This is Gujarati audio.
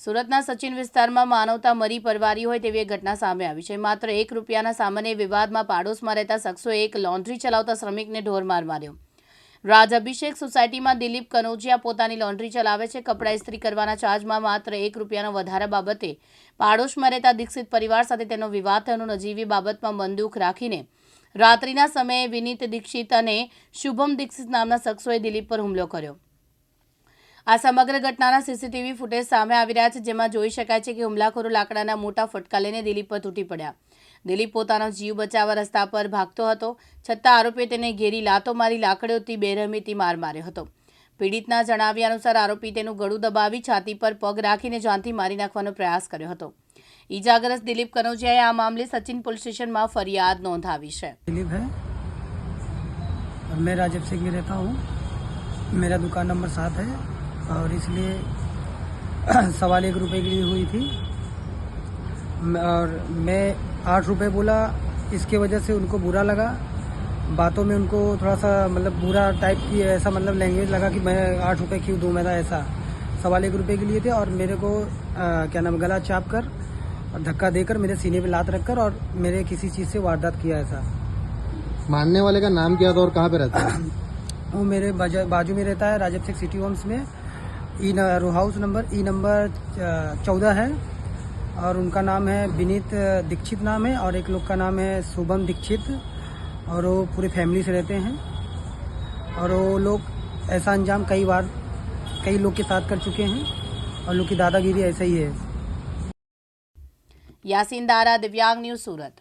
સુરતના સચિન વિસ્તારમાં માનવતા મરી પરવારી હોય તેવી એક ઘટના સામે આવી છે। માત્ર ₹1ના સામાન્ય વિવાદમાં પાડોશમાં રહેતા શખ્સોએ એક લોન્ડ્રી ચલાવતા શ્રમિકને ઢોરમાર માર્યો। રાજ અભિષેક સોસાયટીમાં દિલીપ કનોજિયા પોતાની લોન્ડ્રી ચલાવે છે। કપડાં ઇસ્ત્રી કરવાના ચાર્જમાં માત્ર ₹1ના વધારા બાબતે પાડોશમાં રહેતા દીક્ષિત પરિવાર સાથે તેનો વિવાદ થયો। નજીવી બાબતમાં બંદૂક રાખીને રાત્રિના સમયે વિનીત દીક્ષિત અને શુભમ દીક્ષિત નામના શખ્સોએ દિલીપ પર હુમલો કર્યો। આ સમગ્ર ઘટનાના સીસીટીવી ફૂટેજ સામે આવી રહ્યા છે, જેમાં જોઈ શકાય છે કે હુમલાખોરો લાકડાના મોટા ફટકા લઈને દિલીપ પર તૂટી પડ્યા। દિલીપ પોતાનો જીવ બચાવવા રસ્તા પર ભાગતો હતો, છતાં આરોપીએ તેને ઘેરી લાતો મારી લાકડીઓથી બેરહેમીથી માર માર્યો હતો। પીડિતના જણાવ્યા અનુસાર આરોપી તેનું ગળું દબાવી છાતી પર પગ રાખીને જાનથી મારી નાખવાનો પ્રયાસ કર્યો હતો। ઈજાગ્રસ્ત દિલીપ કનોજિયાએ આ મામલે સચિન પોલીસ સ્ટેશનમાં ફરિયાદ નોંધાવી છે। दिलीप है और मैं राज अभिषेक में रहता हूँ। मेरा दुकान नंबर 7 है और इसलिए ₹1.25 के लिए हुई थी और मैं ₹8 बोला। इसके वजह से उनको बुरा लगा। बातों में उनको थोड़ा सा मतलब बुरा टाइप की ऐसा मतलब लैंग्वेज लगा कि मैं ₹8 क्यों दूँ, मैं ऐसा ₹1.25 के लिए थे और मेरे को क्या नाम गला चाप कर और धक्का देकर मेरे सीने पे लात रखकर और मेरे किसी चीज़ से वारदात किया ऐसा। मारने वाले का नाम क्या था और कहाँ पे रहता है? वो मेरे बाजू में रहता है, राज अभिषेक सिटी होम्स में। रो हाउस नंबर नंबर 14 है और उनका नाम है विनीत दीक्षित नाम है और एक लोग का नाम है शुभम दीक्षित और वो पूरी फैमिली से रहते हैं और वो लोग ऐसा अंजाम कई बार कई लोग के साथ कर चुके हैं और लोग की दादागिरी ऐसा ही है। यासीन दारा, दिव्यांग न्यूज़, सूरत।